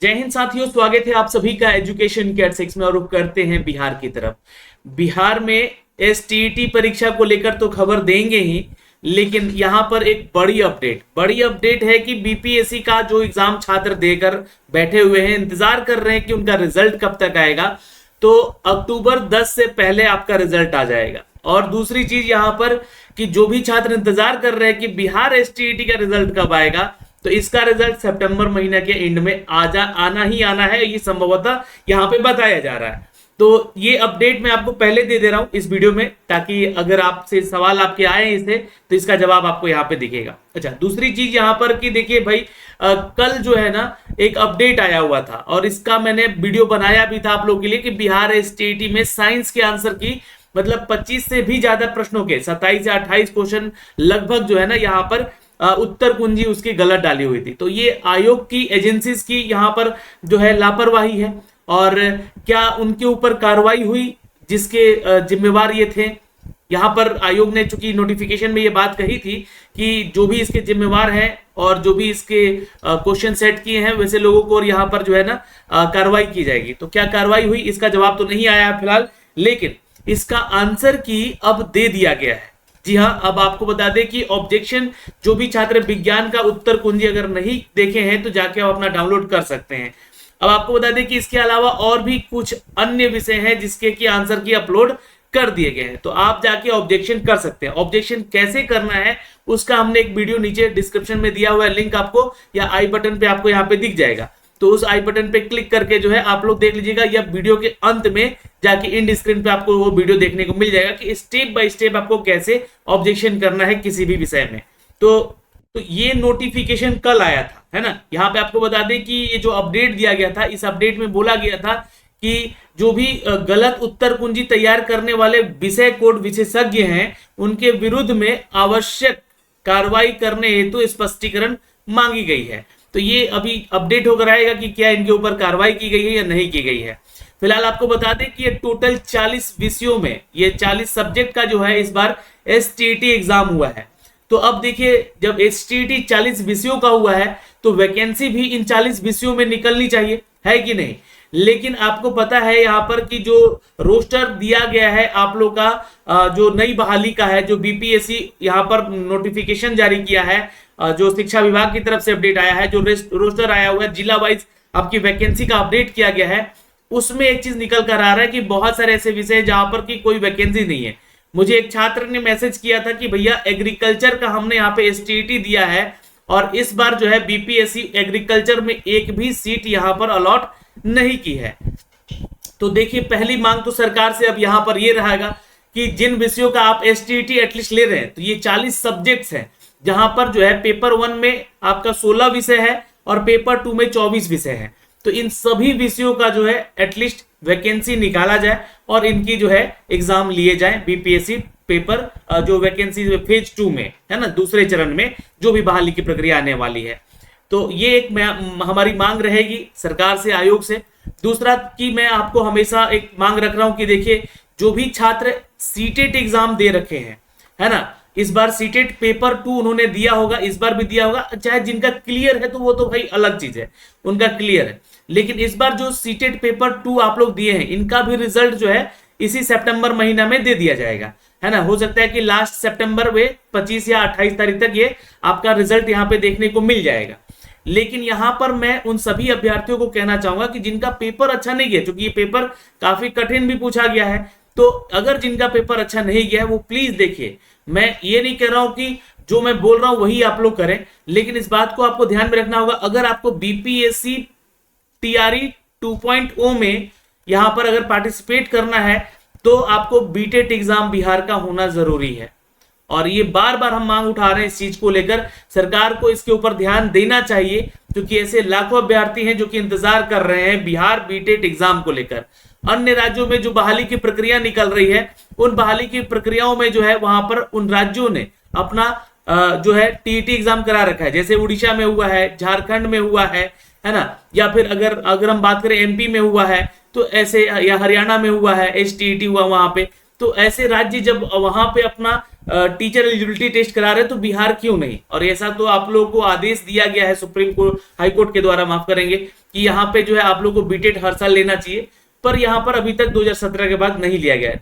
जय हिंद साथियों, स्वागत है आप सभी का एजुकेशन केयर 6 में। और रुक करते हैं बिहार की तरफ। बिहार में एसटीईटी परीक्षा को लेकर तो खबर देंगे ही, लेकिन यहां पर एक बड़ी अपडेट है कि बीपीएससी का जो एग्जाम छात्र देकर बैठे हुए हैं, इंतजार कर रहे हैं कि उनका रिजल्ट कब तक आएगा। तो अक्टूबर 10 से पहले आपका रिजल्ट आ जाएगा। और दूसरी चीज यहां पर कि जो भी छात्र इंतजार कर रहे हैं कि बिहार एसटीईटी का रिजल्ट कब आएगा, तो इसका रिजल्ट सितंबर महीने के एंड में आना ही आना है, ये संभवतः यहां पे बताया जा रहा है। तो ये अपडेट मैं आपको पहले दे दे रहा हूं इस वीडियो में, ताकि अगर आपसे सवाल आपके आए इसे तो इसका जवाब आपको यहाँ पे दिखेगा। अच्छा, दूसरी चीज यहाँ पर कि देखिए भाई, कल जो है ना एक अपडेट आया हुआ था और इसका मैंने वीडियो बनाया भी था आप लोगों के लिए कि बिहार एसटीईटी में साइंस के आंसर की मतलब 25 से भी ज्यादा प्रश्नों के 27 या 28 क्वेश्चन लगभग जो है ना यहाँ पर उत्तर कुंजी उसकी गलत डाली हुई थी। तो ये आयोग की एजेंसीज की यहाँ पर जो है लापरवाही है। और क्या उनके ऊपर कार्रवाई हुई जिसके जिम्मेवार ये थे? यहाँ पर आयोग ने चूंकि नोटिफिकेशन में ये बात कही थी कि जो भी इसके जिम्मेवार हैं और जो भी इसके क्वेश्चन सेट किए हैं वैसे लोगों को और यहाँ पर जो है ना कार्रवाई की जाएगी। तो क्या कार्रवाई हुई इसका जवाब तो नहीं आया फिलहाल, लेकिन इसका आंसर की अब दे दिया गया है। जी हाँ, अब आपको बता दें कि ऑब्जेक्शन जो भी छात्र विज्ञान का उत्तर कुंजी अगर नहीं देखे हैं तो जाके आप अपना डाउनलोड कर सकते हैं। अब आपको बता दें कि इसके अलावा और भी कुछ अन्य विषय हैं जिसके की आंसर की अपलोड कर दिए गए हैं, तो आप जाके ऑब्जेक्शन कर सकते हैं। ऑब्जेक्शन कैसे करना है उसका हमने एक वीडियो नीचे डिस्क्रिप्शन में दिया हुआ है, लिंक आपको या आई बटन पे आपको यहाँ पे दिख जाएगा। तो उस आई बटन पे क्लिक करके जो है आप लोग देख लीजिएगा, या वीडियो के अंत में जाके इंड स्क्रीन पे आपको वो वीडियो देखने को मिल जाएगा कि स्टेप बाय स्टेप आपको कैसे ऑब्जेक्शन करना है किसी भी विषय में। तो ये नोटिफिकेशन कल आया था, है ना। यहाँ पे आपको बता दें कि ये जो अपडेट दिया गया था, इस अपडेट में बोला गया था कि जो भी गलत उत्तर कुंजी तैयार करने वाले विषय कोड विशेषज्ञ हैं उनके विरुद्ध में आवश्यक कार्रवाई करने हेतु स्पष्टीकरण मांगी गई है। तो ये अभी अपडेट होकर आएगा कि क्या इनके ऊपर कार्रवाई की गई है या नहीं की गई है। फिलहाल आपको बता दें कि ये टोटल 40 विषयों में, ये 40 सब्जेक्ट का जो है इस बार एसटीईटी एग्जाम हुआ है। तो अब देखिए, जब एसटीईटी 40 विषयों का हुआ है तो वैकेंसी भी इन 40 विषयों में निकलनी चाहिए, है कि नहीं। लेकिन आपको पता है यहाँ पर कि जो रोस्टर दिया गया है आप लोग का, जो नई बहाली का है, जो बीपीएससी यहाँ पर नोटिफिकेशन जारी किया है, जो शिक्षा विभाग की तरफ से अपडेट आया है, जो रोस्टर आया हुआ है जिला वाइज आपकी वैकेंसी का अपडेट किया गया है, उसमें एक चीज निकल कर आ रहा है कि बहुत सारे ऐसे विषय जहां पर की कोई वैकेंसी नहीं है। मुझे एक छात्र ने मैसेज किया था कि भैया एग्रीकल्चर का हमने यहाँ पे एसटीईटी दिया है और इस बार जो है बीपीएससी एग्रीकल्चर में एक भी सीट यहाँ पर अलॉट नहीं की है। तो देखिए, पहली मांग तो सरकार से अब यहाँ पर ये रहेगा कि जिन विषयों का आप एसटीईटी एटलीस्ट ले रहे हैं, तो ये 40 सब्जेक्ट्स हैं जहां पर जो है पेपर 1 में आपका 16 विषय है और पेपर 2 में 24 विषय है। तो इन सभी विषयों का जो है एटलीस्ट वैकेंसी निकाला जाए और इनकी जो है एग्जाम लिए जाए बीपीएससी पेपर, जो वैकेंसी फेज 2 में है ना, दूसरे चरण में जो भी बहाली की प्रक्रिया आने वाली है। तो ये एक हमारी मांग रहेगी सरकार से, आयोग से। दूसरा कि मैं आपको हमेशा एक मांग रख रहा हूं कि देखिए, जो भी छात्र सीटेट एग्जाम दे रखे हैं, है ना, इस बार सीटेट पेपर 2 उन्होंने दिया होगा, इस बार भी दिया होगा, चाहे जिनका क्लियर है तो वो तो भाई अलग चीज है, उनका क्लियर है। लेकिन इस बार जो सीटेट पेपर 2 आप लोग दिए हैं, इनका भी रिजल्ट जो है इसी सितंबर महीना में दे दिया जाएगा, है ना। हो सकता है कि लास्ट सितंबर में 25 या 28 तारीख तक ये आपका रिजल्ट यहाँ पे देखने को मिल जाएगा। लेकिन यहां पर मैं उन सभी अभ्यर्थियों को कहना चाहूंगा कि जिनका पेपर अच्छा नहीं गया, क्योंकि ये पेपर काफी कठिन भी पूछा गया है, तो अगर जिनका पेपर अच्छा नहीं गया है वो प्लीज देखिए। मैं ये नहीं कह रहा हूं कि जो मैं बोल रहा हूं वही आप लोग करें, लेकिन इस बात को आपको ध्यान में रखना होगा, अगर आपको बीपीएससी टीआरई 2.0 में यहां पर अगर पार्टिसिपेट करना है तो आपको बीटेट एग्जाम बिहार का होना जरूरी है। और ये बार बार हम मांग उठा रहे हैं इस चीज को लेकर, सरकार को इसके ऊपर ध्यान देना चाहिए, क्योंकि ऐसे लाखों अभ्यर्थी हैं जो कि इंतजार कर रहे हैं बिहार बीटेट एग्जाम को लेकर। अन्य राज्यों में जो बहाली की प्रक्रिया निकल रही है, उन बहाली की प्रक्रियाओं में जो है वहां पर उन राज्यों ने अपना जो है टीईटी एग्जाम करा रखा है, जैसे उड़ीसा में हुआ है, झारखंड में हुआ है ना, या फिर अगर हम बात करें एमपी में हुआ है, तो ऐसे, या हरियाणा में हुआ है, एसटीईटी हुआ वहां पे। तो ऐसे राज्य जब वहां पे अपना टीचर एलिजिबिलिटी टेस्ट करा रहे हैं, तो बिहार क्यों नहीं? और ऐसा तो आप लोगों को आदेश दिया गया है सुप्रीम कोर्ट, हाई कोर्ट के द्वारा, माफ करेंगे, कि यहाँ पे जो है आप लोगों को बीटेट हर साल लेना चाहिए, पर यहाँ पर अभी तक 2017 के बाद नहीं लिया गया है।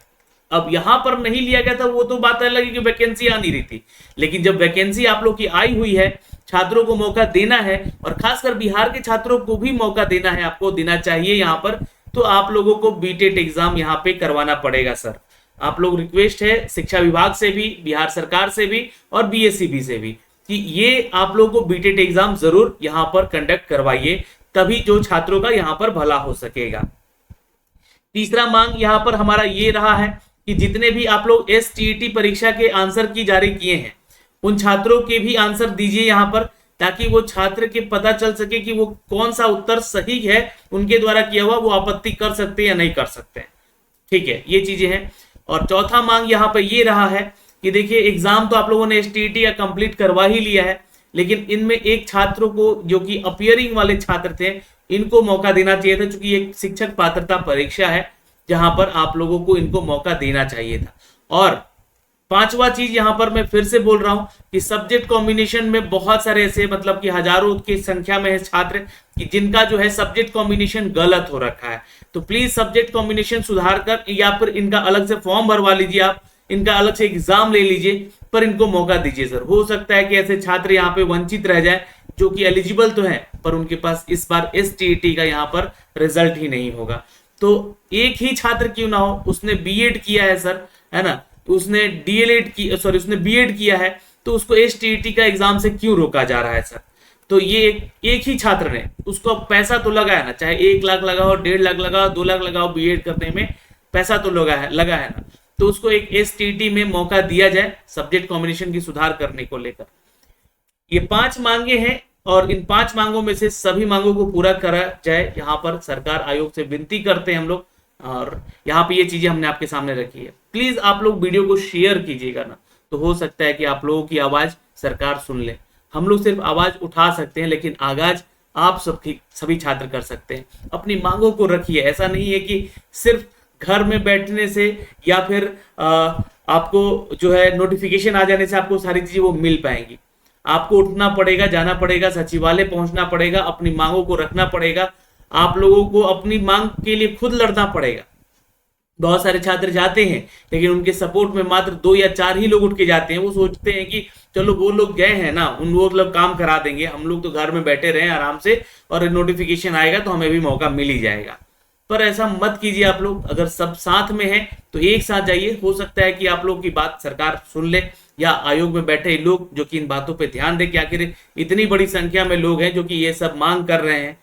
अब यहाँ पर नहीं लिया गया था, वो तो बात अलग है कि वैकेंसी आ नहीं रही थी, लेकिन जब वैकेंसी आप लोग की आई हुई है, छात्रों को मौका देना है, और खासकर बिहार के छात्रों को भी मौका देना है, आपको देना चाहिए यहाँ पर, तो आप लोगों को बीटेट एग्जाम यहाँ पे करवाना पड़ेगा सर। आप लोग, रिक्वेस्ट है शिक्षा विभाग से भी, बिहार सरकार से भी और बीएससीबी से भी, कि ये आप लोगों को बीटेट एग्जाम जरूर यहाँ पर कंडक्ट करवाइए, तभी जो छात्रों का यहाँ पर भला हो सकेगा। तीसरा मांग यहाँ पर हमारा ये रहा है कि जितने भी आप लोग एसटीईटी परीक्षा के आंसर की जारी किए हैं, उन छात्रों के भी आंसर दीजिए यहाँ पर, ताकि वो छात्र के पता चल सके कि वो कौन सा उत्तर सही है उनके द्वारा किया हुआ, वो आपत्ति कर सकते हैं या नहीं कर सकते हैं। ठीक है, ये चीजें हैं। और चौथा मांग यहाँ पर ये रहा है कि देखिए, एग्जाम तो आप लोगों ने एसटीईटी का कंप्लीट करवा ही लिया है, लेकिन इनमें एक छात्रों को, जो कि अपीयरिंग वाले छात्र थे, इनको मौका देना चाहिए था, क्योंकि एक शिक्षक पात्रता परीक्षा है जहां पर आप लोगों को इनको मौका देना चाहिए था। और पांचवा चीज यहां पर मैं फिर से बोल रहा हूं कि सब्जेक्ट कॉम्बिनेशन में बहुत सारे ऐसे, मतलब कि हजारों की संख्या में है छात्र कि जिनका जो है सब्जेक्ट कॉम्बिनेशन गलत हो रखा है, तो प्लीज सब्जेक्ट कॉम्बिनेशन सुधार कर, या फिर इनका अलग से फॉर्म भरवा लीजिए, आप इनका अलग से एग्जाम ले लीजिए, पर इनको मौका दीजिए सर। हो सकता है कि ऐसे छात्र यहाँ पे वंचित रह जाए जो कि एलिजिबल तो है, पर उनके पास इस बार एसटीईटी का यहाँ पर रिजल्ट ही नहीं होगा। तो एक ही छात्र क्यों ना हो, उसने बीएड किया है सर, है ना, उसने डीएलएड की, सॉरी, उसने बीएड किया है, तो उसको एसटीईटी का एग्जाम से क्यों रोका जा रहा है सर? तो ये एक ही छात्र ने, उसको पैसा तो लगा है ना, चाहे 1 लाख लगाओ, 1.5 लाख लगाओ, 2 लाख लगाओ, बीएड करने में पैसा तो लगा है ना, तो उसको एक एसटीईटी में मौका दिया जाए सब्जेक्ट कॉम्बिनेशन की सुधार करने को लेकर। ये 5 मांगे हैं, और इन 5 मांगों में से सभी मांगों को पूरा करा जाए, यहाँ पर सरकार आयोग से विनती करते हैं हम लोग। और यहाँ पे ये चीजें हमने आपके सामने रखी है, प्लीज आप लोग वीडियो को शेयर कीजिएगा ना, तो हो सकता है कि आप लोगों की आवाज सरकार सुन ले। हम लोग सिर्फ आवाज उठा सकते हैं, लेकिन आगाज आप सभी छात्र कर सकते हैं। अपनी मांगों को रखिए, ऐसा नहीं है कि सिर्फ घर में बैठने से या फिर आपको जो है नोटिफिकेशन आ जाने से आपको सारी चीजें वो मिल पाएंगी। आपको उठना पड़ेगा, जाना पड़ेगा, सचिवालय पहुंचना पड़ेगा, अपनी मांगों को रखना पड़ेगा, आप लोगों को अपनी मांग के लिए खुद लड़ना पड़ेगा। बहुत सारे छात्र जाते हैं, लेकिन उनके सपोर्ट में मात्र 2 या 4 ही लोग उठ के जाते हैं। वो सोचते हैं कि चलो वो लोग गए हैं ना, वो लोग काम करा देंगे, हम लोग तो घर में बैठे रहे आराम से, और नोटिफिकेशन आएगा तो हमें भी मौका मिल ही जाएगा। पर ऐसा मत कीजिए आप लोग। अगर सब साथ में हैं तो एक साथ जाइए। हो सकता है कि आप लोग की बात सरकार सुन ले, या आयोग में बैठे लोग जो कि इन बातों पे ध्यान दे कि आखिर इतनी बड़ी संख्या में लोग हैं जो कि ये सब मांग कर रहे हैं।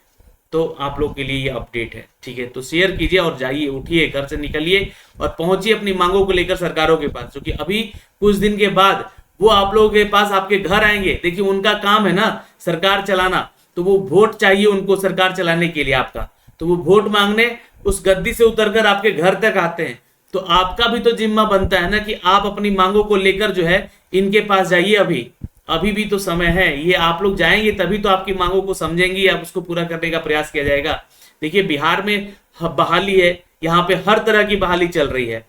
तो आप लोग के लिए ये अपडेट है, ठीक है। तो शेयर कीजिए और जाइए, उठिए, घर से निकलिए और पहुंचिए अपनी मांगों को लेकर सरकारों के पास, क्योंकि अभी कुछ दिन के बाद वो आप लोगों के पास आपके घर आएंगे। देखिए, उनका काम है ना सरकार चलाना, तो वो वोट चाहिए उनको सरकार चलाने के लिए आपका, तो वो वोट मांगने उस गद्दी से उतरकर आपके घर तक आते हैं। तो आपका भी तो जिम्मा बनता है ना कि आप अपनी मांगों को लेकर जो है इनके पास जाइए। अभी भी तो समय है, ये आप लोग जाएंगे तभी तो आपकी मांगों को समझेंगे या उसको पूरा करने का प्रयास किया जाएगा। देखिए, बिहार में बहाली है, यहाँ पे हर तरह की बहाली चल रही है।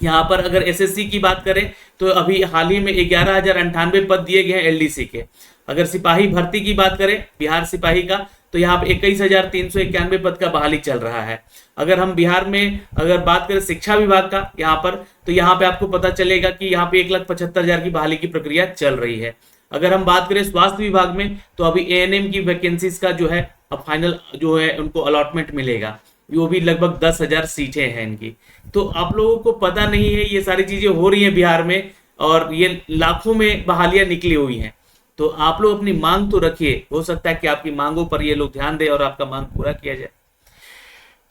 यहाँ पर अगर एसएससी की बात करें तो अभी हाल ही में 11,098 पद दिए गए हैं एलडीसी के। अगर सिपाही भर्ती की बात करें, बिहार सिपाही का, तो यहाँ पे 21,391 पद का बहाली चल रहा है। अगर हम बिहार में अगर बात करें शिक्षा विभाग का यहाँ पर, तो यहाँ पे आपको पता चलेगा कि यहाँ पे 1,75,000 की बहाली की प्रक्रिया चल रही है। अगर हम बात करें स्वास्थ्य विभाग में, तो अभी एएनएम की वैकेंसीज का जो है अब फाइनल जो है उनको अलॉटमेंट मिलेगा, वो भी लगभग 10,000 सीटें हैं इनकी। तो आप लोगों को पता नहीं है, ये सारी चीजें हो रही हैं बिहार में और ये लाखों में बहालियां निकली हुई हैं। तो आप लोग अपनी मांग तो रखिए, हो सकता है कि आपकी मांगों पर ये लोग ध्यान दें और आपका मांग पूरा किया जाए।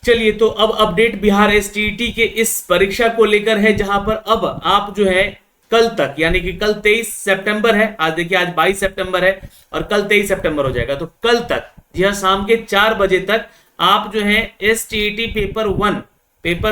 चलिए, तो अब अपडेट बिहार एसटीईटी के इस परीक्षा को लेकर है, जहां पर अब आप जो है कल तक, यानी कि कल 23 सितंबर है, आज देखिए आज 22 सितंबर है और कल 23 सितंबर हो जाएगा। तो कल तक जी हाँ, शाम के 4 बजे तक आप जो है एसटीईटी पेपर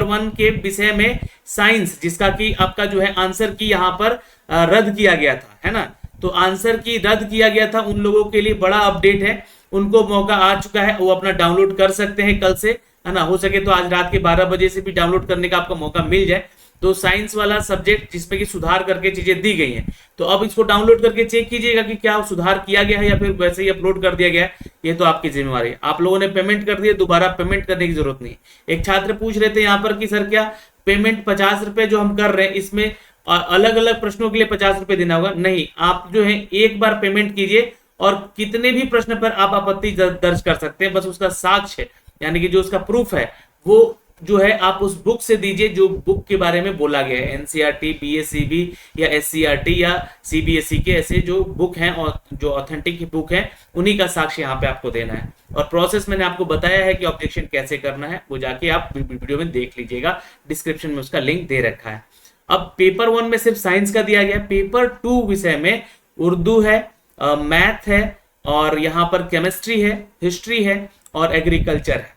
1 के विषय में साइंस, जिसका कि आपका जो है आंसर की यहाँ पर रद्द किया गया था, है ना, तो आंसर की रद्द किया गया था, उन लोगों के लिए बड़ा अपडेट है। उनको मौका आ चुका है, वो अपना डाउनलोड कर सकते हैं कल से, है ना। हो सके तो आज रात के 12 बजे से भी डाउनलोड करने का आपको मौका मिल जाए। तो साइंस वाला सब्जेक्ट जिसमें कि सुधार करके चीजें दी गई हैं, तो अब इसको डाउनलोड करके चेक कीजिएगा कि क्या सुधार किया गया है या फिर वैसे ही अपलोड कर दिया गया है। ये तो आपकी जिम्मेवारी है। आप लोगों ने पेमेंट कर दिया, दोबारा पेमेंट करने की जरूरत नहीं। एक छात्र पूछ रहे थे यहाँ पर कि सर क्या पेमेंट 50 रुपए जो हम कर रहे हैं इसमें अलग अलग प्रश्नों के लिए 50 रुपए देना होगा? नहीं, आप जो है एक बार पेमेंट कीजिए और कितने भी प्रश्न पर आप आपत्ति दर्ज कर सकते हैं, बस उसका साक्ष्य यानी कि जो उसका प्रूफ है वो जो है आप उस बुक से दीजिए जो बुक के बारे में बोला गया है। एनसीईआरटी, बीएसईबी या एससीईआरटी या सीबीएसई के ऐसे जो बुक हैं और जो ऑथेंटिक बुक है उन्हीं का साक्ष्य यहाँ पे आपको देना है। और प्रोसेस मैंने आपको बताया है कि ऑब्जेक्शन कैसे करना है, वो जाके आप वीडियो में देख लीजिएगा, डिस्क्रिप्शन में उसका लिंक दे रखा है। अब पेपर 1 में सिर्फ साइंस का दिया गया, पेपर 2 विषय में उर्दू है, मैथ है और यहाँ पर केमिस्ट्री है, हिस्ट्री है और एग्रीकल्चर है।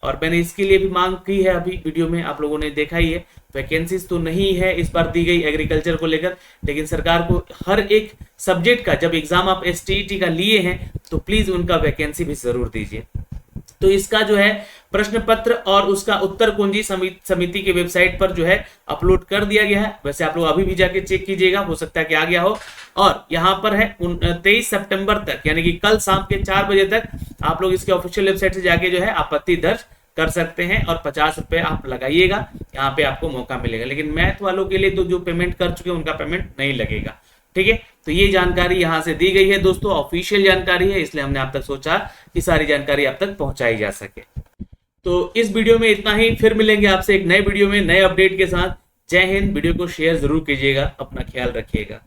और मैंने इसके लिए भी मांग की है, अभी वीडियो में आप लोगों ने देखा ही है। वैकेंसीज तो नहीं है इस बार दी गई एग्रीकल्चर को लेकर, लेकिन सरकार को हर एक सब्जेक्ट का जब एग्जाम आप एसटीईटी का लिए हैं तो प्लीज उनका वैकेंसी भी जरूर दीजिए। तो इसका जो है प्रश्न पत्र और उसका उत्तर कुंजी समिति के वेबसाइट पर जो है अपलोड कर दिया गया है। वैसे आप लोग अभी भी जाके चेक कीजिएगा, हो सकता है कि आ गया हो। और यहाँ पर है 23 सितंबर तक यानी कि कल शाम के 4 बजे तक आप लोग इसके ऑफिशियल वेबसाइट से जाके जो है आपत्ति दर्ज कर सकते हैं और 50 रुपए आप लगाइएगा, यहाँ पे आपको मौका मिलेगा। लेकिन मैथ वालों के लिए तो जो पेमेंट कर चुके हैं उनका पेमेंट नहीं लगेगा। ठीक है, तो ये जानकारी यहाँ से दी गई है दोस्तों, ऑफिशियल जानकारी है, इसलिए हमने आप तक सोचा कि सारी जानकारी आप तक पहुंचाई जा सके। तो इस वीडियो में इतना ही, फिर मिलेंगे आपसे एक नए वीडियो में नए अपडेट के साथ। जय हिंद। वीडियो को शेयर जरूर कीजिएगा, अपना ख्याल रखिएगा।